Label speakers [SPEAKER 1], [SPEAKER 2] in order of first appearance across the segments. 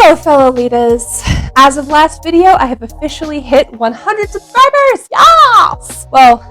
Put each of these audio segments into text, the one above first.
[SPEAKER 1] Hello, fellow-litas. As of last video, I have officially hit 100 subscribers! Yas! Well,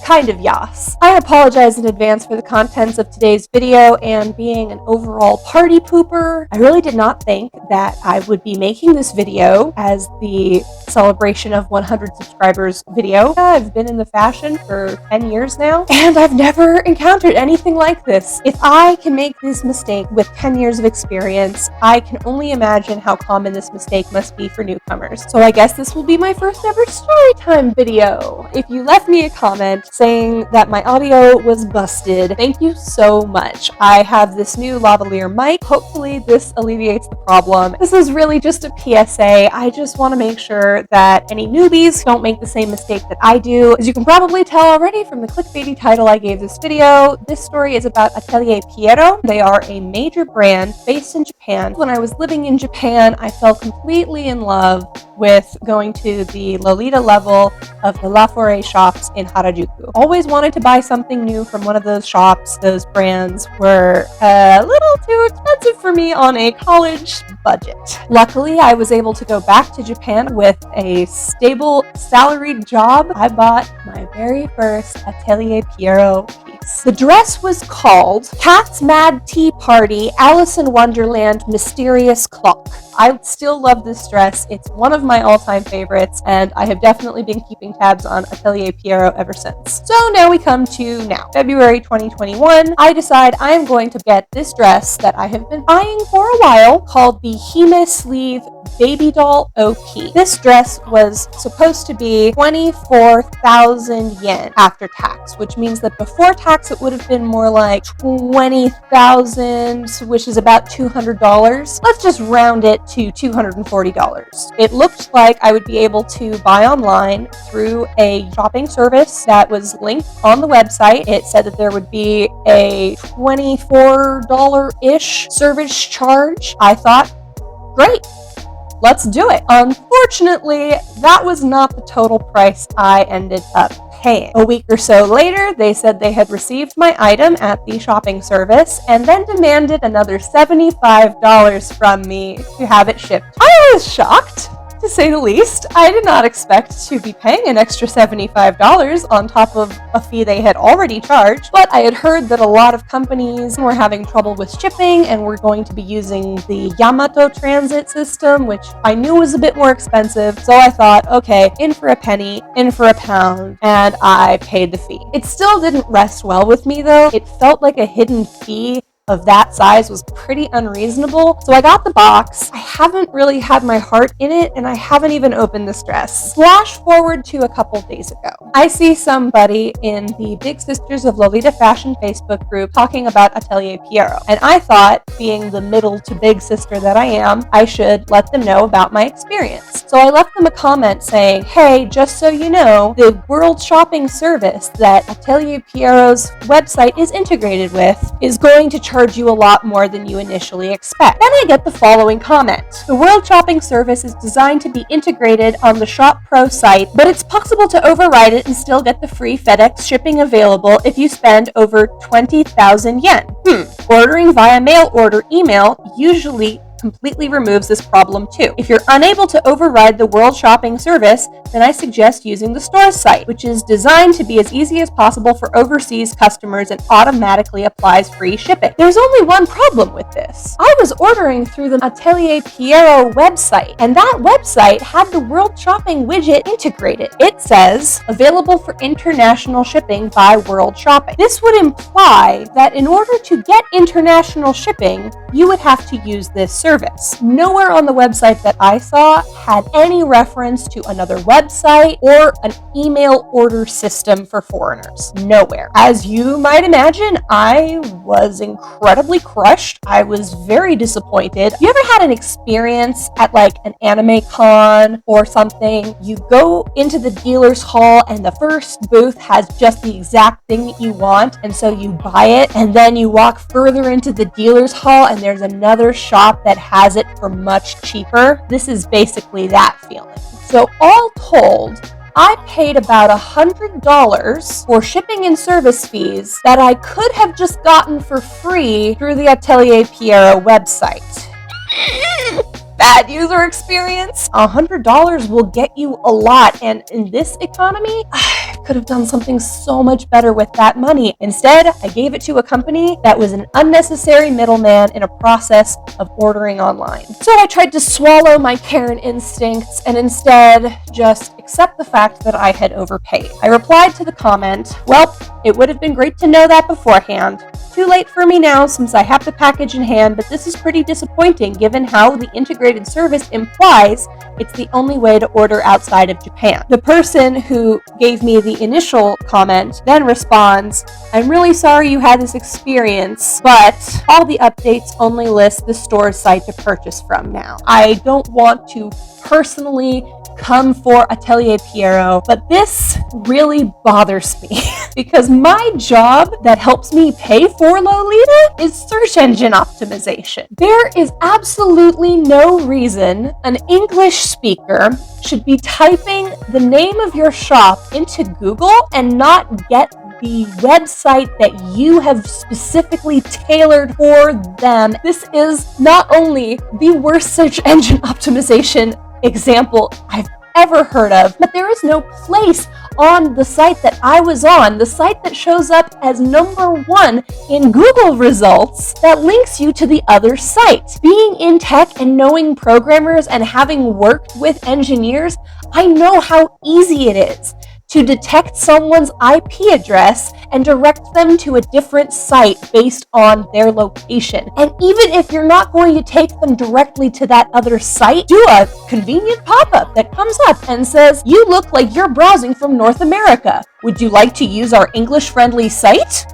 [SPEAKER 1] kind of yas. I apologize in advance for the contents of today's video and being an overall party pooper. I really did not think that I would be making this video as the celebration of 100 subscribers video. I've been in the fashion for 10 years now, and I've never encountered anything like this. If I can make this mistake with 10 years of experience, I can only imagine how common this mistake must be for newcomers. So I guess this will be my first ever story time video. If you left me a comment saying that my audio was busted, thank you so much. I have this new lavalier mic. Hopefully this alleviates the problem. This is really just a PSA. I just want to make sure that any newbies don't make the same mistake that I do. As you can probably tell already from the clickbaity title I gave this video, this story is about Atelier Pierrot. They are a major brand based in Japan. When I was living in Japan, I fell completely in love with going to the Lolita level of the La Forêt shops in Harajuku. Always wanted to buy something new from one of those shops. Those brands were a little too expensive for me on a college budget. Luckily, I was able to go back to Japan with a stable salaried job. I bought my very first Atelier Pierrot piece. The dress was called Cat's Mad Tea Party Alice in Wonderland Mysterious Clock. I still love this dress. It's one of my all-time favorites, and I have definitely been keeping tabs on Atelier Pierrot ever since. So now we come to now, February 2021. I decide I am going to get this dress that I have been eyeing for a while, called the Hemis sleeve baby doll OP. This dress was supposed to be 24,000 yen after tax, which means that before tax it would have been more like 20,000, which is about $200. Let's just round it to $240. It looked like I would be able to buy online through a shopping service that was linked on the website. It said that there would be a $24-ish service charge. I thought, great, let's do it. Unfortunately, that was not the total price I ended up paying. A week or so later, they said they had received my item at the shopping service and then demanded another $75 from me to have it shipped. I was shocked, to say the least. I did not expect to be paying an extra $75 on top of a fee they had already charged, but I had heard that a lot of companies were having trouble with shipping and were going to be using the Yamato transit system, which I knew was a bit more expensive, so I thought, okay, in for a penny, in for a pound, and I paid the fee. It still didn't rest well with me though. It felt like a hidden fee of that size was pretty unreasonable. So I got the box. I haven't really had my heart in it, and I haven't even opened this dress. Flash forward to a couple days ago. I see somebody in the Big Sisters of Lolita Fashion Facebook group talking about Atelier Pierrot, and I thought, being the middle to big sister that I am, I should let them know about my experience. So I left them a comment saying, hey, just so you know, the world shopping service that Atelier Pierrot's website is integrated with is going to charge you a lot more than you initially expect. Then I get the following comment. The World Shopping Service is designed to be integrated on the Shop Pro site, but it's possible to override it and still get the free Fedex shipping available if you spend over 20,000 yen. Ordering via mail order email usually completely removes this problem too. If you're unable to override the World Shopping Service, then I suggest using the store site, which is designed to be as easy as possible for overseas customers and automatically applies free shipping. There's only one problem with this. I was ordering through the Atelier Pierrot website, and that website had the World Shopping widget integrated. It says, available for international shipping by World Shopping. This would imply that in order to get international shipping, you would have to use this service. Nowhere on the website that I saw had any reference to another website or an email order system for foreigners. Nowhere. As you might imagine, I was incredibly crushed. I was very disappointed. You ever had an experience at like an anime con or something? You go into the dealer's hall and the first booth has just the exact thing that you want, and so you buy it, and then you walk further into the dealer's hall and there's another shop that has it for much cheaper. This is basically that feeling. So all told, I paid about $100 for shipping and service fees that I could have just gotten for free through the Atelier Pierrot website. bad user experience. $100 will get you a lot, and in this economy, I could have done something so much better with that money. Instead, I gave it to a company that was an unnecessary middleman in a process of ordering online. So I tried to swallow my Karen instincts and instead just accept the fact that I had overpaid. I replied to the comment, "Well, it would have been great to know that beforehand. Too late for me now since I have the package in hand, but this is pretty disappointing given how the integrated service implies it's the only way to order outside of Japan." The person who gave me the initial comment then responds, "I'm really sorry you had this experience, but all the updates only list the store's site to purchase from now. I don't want to personally come for Atelier Pierrot, but this really bothers me because my job that helps me pay for Lolita is search engine optimization. There is absolutely no reason an English speaker should be typing the name of your shop into Google and not get the website that you have specifically tailored for them. This is not only the worst search engine optimization example I've ever heard of, but there is no place on the site that I was on, the site that shows up as #1 in Google results, that links you to the other site. Being in tech and knowing programmers and having worked with engineers, I know how easy it is to detect someone's IP address and direct them to a different site based on their location. And even if you're not going to take them directly to that other site, do a convenient pop-up that comes up and says, "You look like you're browsing from North America. Would you like to use our English-friendly site?"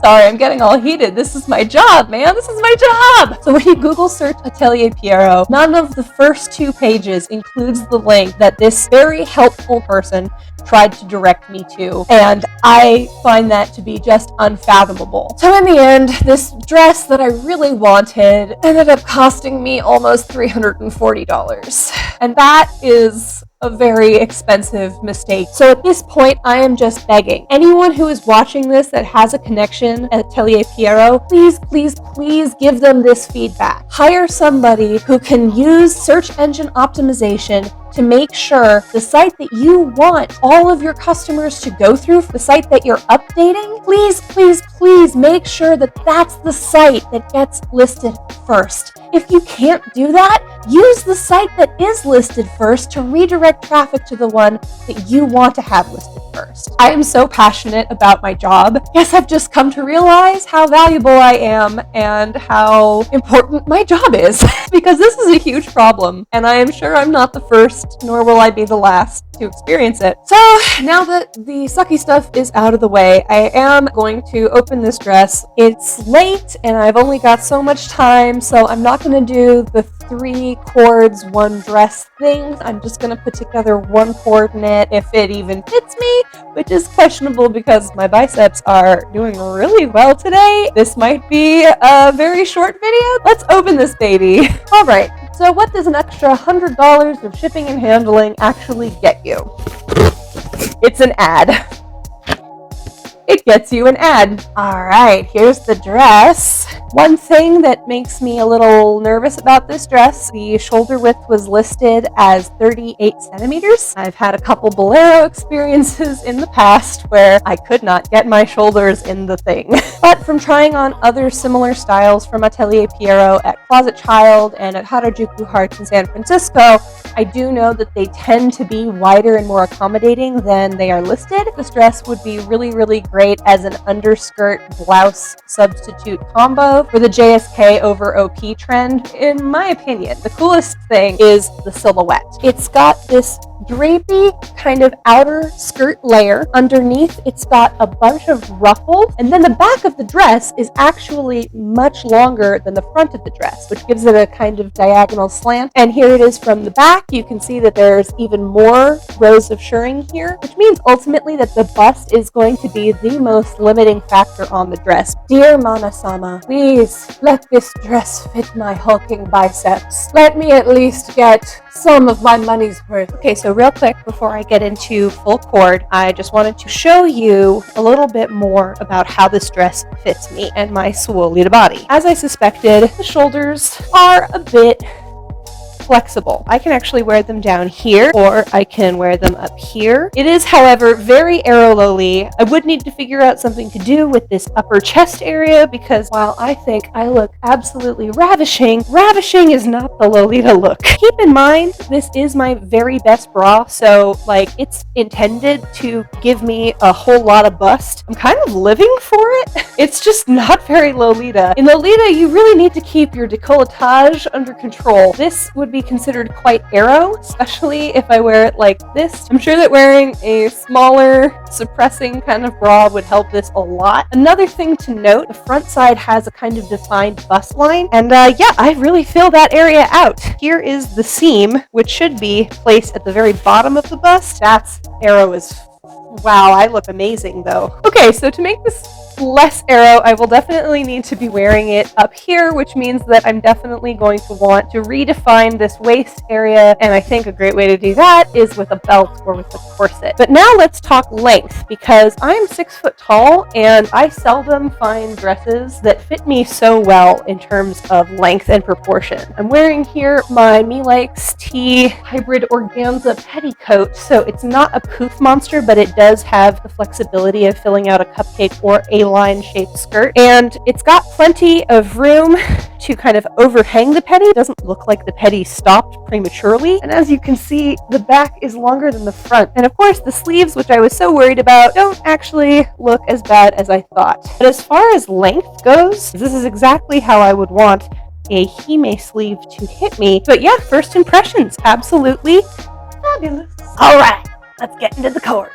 [SPEAKER 1] Sorry, I'm getting all heated. This is my job, man. This is my job. So when you Google search Atelier Pierrot, none of the first 2 pages includes the link that this very helpful person tried to direct me to. And I find that to be just unfathomable. So in the end, this dress that I really wanted ended up costing me almost $340. And that is a very expensive mistake. So at this point, I am just begging. Anyone who is watching this that has a connection at Atelier Pierrot, please, please, please give them this feedback. Hire somebody who can use search engine optimization to make sure the site that you want all of your customers to go through, the site that you're updating, please, please, please make sure that that's the site that gets listed first. If you can't do that, use the site that is listed first to redirect traffic to the one that you want to have listed first. I am so passionate about my job. Yes, I've just come to realize how valuable I am and how important my job is because this is a huge problem and I am sure I'm not the first, nor will I be the last to experience it. So now that the sucky stuff is out of the way, I am going to open this dress. It's late and I've only got so much time, so I'm not going to do the 3 cords, 1 dress thing. I'm just going to put together 1 coordinate if it even fits me, which is questionable because my biceps are doing really well today. This might be a very short video. Let's open this baby. All right. So what does an extra $100 of shipping and handling actually get you? It's an ad. It gets you an ad. All right, here's the dress. One thing that makes me a little nervous about this dress, the shoulder width was listed as 38 centimeters. I've had a couple bolero experiences in the past where I could not get my shoulders in the thing. But from trying on other similar styles from Atelier Pierrot at Closet Child and at Harajuku Hearts in San Francisco, I do know that they tend to be wider and more accommodating than they are listed. This dress would be really, really great as an underskirt blouse substitute combo for the JSK over OP trend. In my opinion, the coolest thing is the silhouette. It's got this drapey kind of outer skirt layer. Underneath, it's got a bunch of ruffles, and then the back of the dress is actually much longer than the front of the dress, which gives it a kind of diagonal slant. And here it is from the back. You can see that there's even more rows of shirring here, which means ultimately that the bust is going to be the most limiting factor on the dress. Dear Mana-sama, please let this dress fit my hulking biceps. Let me at least get some of my money's worth. Okay, so real quick before I get into full cord, I just wanted to show you a little bit more about how this dress fits me and my swole little body. As I suspected, the shoulders are a bit flexible. I can actually wear them down here, or I can wear them up here. It is, however, very aero-loli. I would need to figure out something to do with this upper chest area, because while I think I look absolutely ravishing, ravishing is not the Lolita look. Keep in mind, this is my very best bra, so like it's intended to give me a whole lot of bust. I'm kind of living for it. It's just not very Lolita. In Lolita, you really need to keep your décolletage under control. This would be considered quite aero, especially if I wear it like this. I'm sure that wearing a smaller, suppressing kind of bra would help this a lot. Another thing to note, the front side has a kind of defined bust line, and yeah, I really fill that area out. Here is the seam, which should be placed at the very bottom of the bust. That's aero as wow, I look amazing though. Okay, so to make this less aero, I will definitely need to be wearing it up here, which means that I'm definitely going to want to redefine this waist area, and I think a great way to do that is with a belt or with a corset. But now let's talk length, because I'm 6 foot tall and I seldom find dresses that fit me so well in terms of length and proportion. I'm wearing here my Me Likes T hybrid organza petticoat, so it's not a poof monster, but it does have the flexibility of filling out a cupcake or a line-shaped skirt, and it's got plenty of room to kind of overhang the petty. It doesn't look like the petty stopped prematurely, and as you can see, the back is longer than the front. And of course, the sleeves, which I was so worried about, don't actually look as bad as I thought. But as far as length goes, this is exactly how I would want a Hemis sleeve to hit me. But yeah, first impressions, absolutely fabulous. All right, let's get into the cord.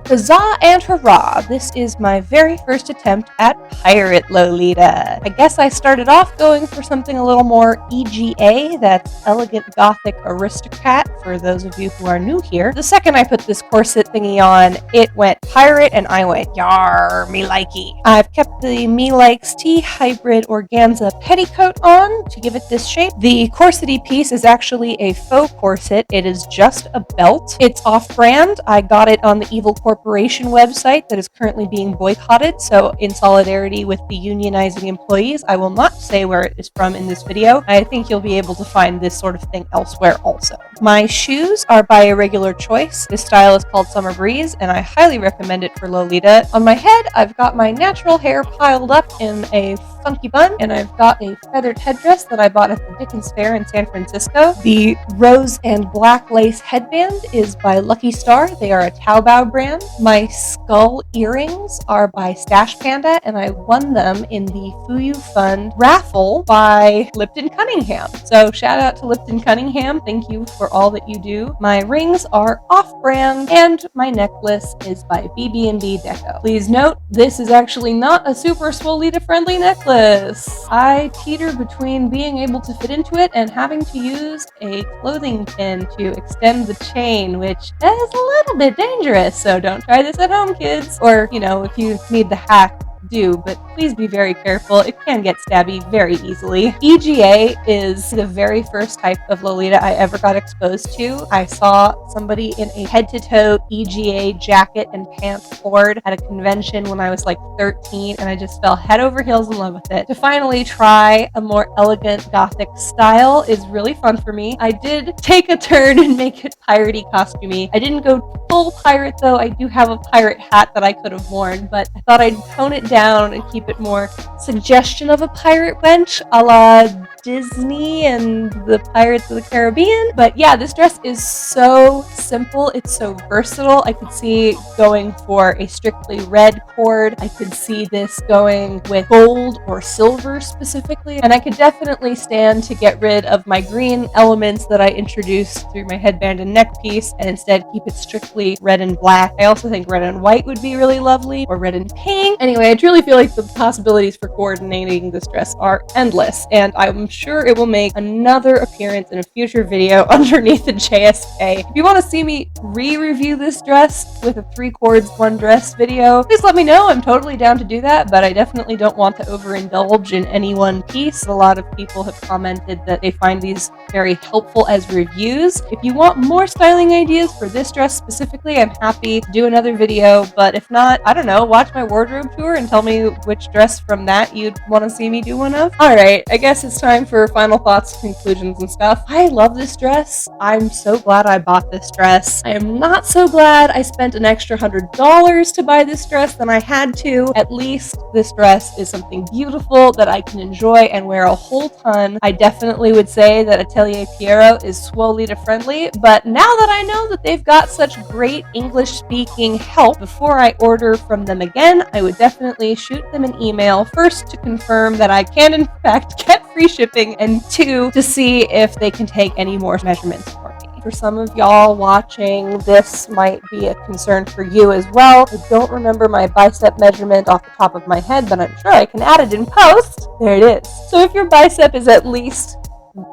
[SPEAKER 1] Huzzah and hurrah! This is my very first attempt at Pirate Lolita. I guess I started off going for something a little more EGA, that's Elegant Gothic Aristocrat, for those of you who are new here. The second I put this corset thingy on, it went pirate and I went, yar, me likey. I've kept the Me Likes T hybrid organza petticoat on to give it this shape. The corsety piece is actually a faux corset. It is just a belt. It's off-brand. I got it on the Evil Corporation website that is currently being boycotted, so in solidarity with the unionizing employees, I will not say where it is from in this video. I think you'll be able to find this sort of thing elsewhere also. My shoes are by Irregular Choice. This style is called Summer Breeze, and I highly recommend it for Lolita. On my head, I've got my natural hair piled up in a funky bun, and I've got a feathered headdress that I bought at the Dickens Fair in San Francisco. The rose and black lace headband is by Lucky Star. They are a Taobao brand. My skull earrings are by Stash Panda, and I won them in the Fuyu Fund raffle by Lipton Cunningham. So shout out to Lipton Cunningham. Thank you for all that you do. My rings are off-brand, and my necklace is by BB&B Deco. Please note, this is actually not a super Swolita-friendly necklace. I teeter between being able to fit into it and having to use a clothing pin to extend the chain, which is a little bit dangerous, so don't try this at home, kids. Or, you know, if you need the hack, do, but please be very careful. It can get stabby very easily. EGA is the very first type of Lolita I ever got exposed to. I saw somebody in a head-to-toe EGA jacket and pants cord at a convention when I was like 13, and I just fell head over heels in love with it. To finally try a more elegant gothic style is really fun for me. I did take a turn and make it piratey costumey. I didn't go full pirate though. I do have a pirate hat that I could have worn, but I thought I'd tone it down and keep it more suggestion of a pirate wench, a la Disney and the Pirates of the Caribbean. But yeah, this dress is so simple. It's so versatile. I could see going for a strictly red cord. I could see this going with gold or silver specifically. And I could definitely stand to get rid of my green elements that I introduced through my headband and neck piece and instead keep it strictly red and black. I also think red and white would be really lovely, or red and pink. Anyway, I truly feel like the possibilities for coordinating this dress are endless, and I'm sure it will make another appearance in a future video underneath the JSK. If you want to see me re-review this dress with a 3 chords 1 dress video, please let me know. I'm totally down to do that, but I definitely don't want to overindulge in any one piece. A lot of people have commented that they find these very helpful as reviews. If you want more styling ideas for this dress specifically, I'm happy to do another video, but if not, I don't know, watch my wardrobe tour and tell me which dress from that you'd want to see me do one of. Alright, I guess it's time time for final thoughts, conclusions, and stuff. I love this dress. I'm so glad I bought this dress. I am not so glad I spent an extra $100 to buy this dress than I had to. At least this dress is something beautiful that I can enjoy and wear a whole ton. I definitely would say that Atelier Pierrot is Lolita friendly, but now that I know that they've got such great English speaking help, before I order from them again, I would definitely shoot them an email, first to confirm that I can in fact get free shipping, and two, to see if they can take any more measurements for me. For some of y'all watching, this might be a concern for you as well. I don't remember my bicep measurement off the top of my head, but I'm sure I can add it in post. There it is. So if your bicep is at least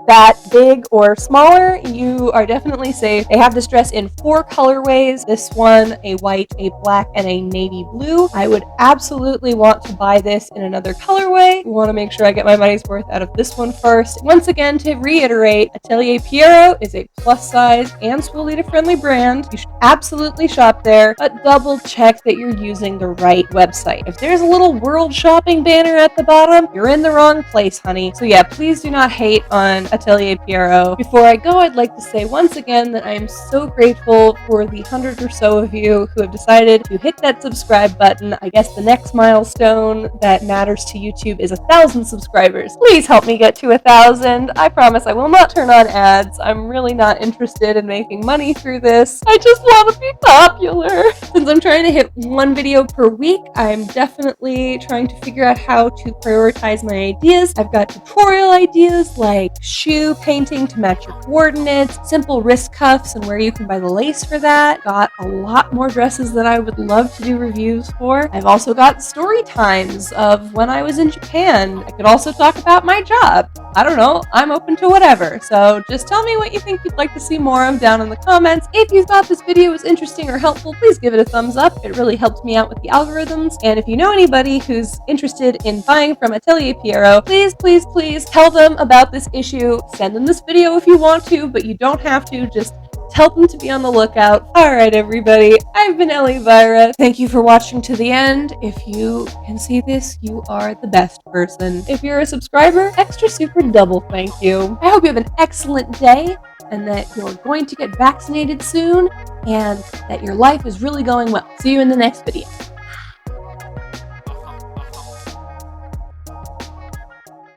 [SPEAKER 1] that big or smaller, you are definitely safe. They have this dress in 4 colorways. This one, a white, a black, and a navy blue. I would absolutely want to buy this in another colorway. I want to make sure I get my money's worth out of this one first. Once again, to reiterate, Atelier Pierrot is a plus size and Lolita friendly brand. You should absolutely shop there, but double check that you're using the right website. If there's a little world shopping banner at the bottom, you're in the wrong place, honey. So yeah, please do not hate on Atelier Pierrot. Before I go, I'd like to say once again that I am so grateful for the 100 or so of you who have decided to hit that subscribe button. I guess the next milestone that matters to YouTube is 1,000 subscribers. Please help me get to 1,000. I promise I will not turn on ads. I'm really not interested in making money through this. I just want to be popular. Since I'm trying to hit 1 video per week, I'm definitely trying to figure out how to prioritize my ideas. I've got tutorial ideas like shoe painting to match your coordinates, simple wrist cuffs and where you can buy the lace for that. Got a lot more dresses that I would love to do reviews for. I've also got story times of when I was in Japan. I could also talk about my job. I don't know, I'm open to whatever. So just tell me what you think you'd like to see more of down in the comments. If you thought this video was interesting or helpful, please give it a thumbs up. It really helps me out with the algorithms. And if you know anybody who's interested in buying from Atelier Pierrot, please tell them about this issue. Send them this video if you want to, but you don't have to. Just tell them to be on the lookout. Alright everybody, I've been Ellie Vyra. Thank you for watching to the end. If you can see this, you are the best person. If you're a subscriber, extra super double thank you. I hope you have an excellent day and that you're going to get vaccinated soon and that your life is really going well. See you in the next video.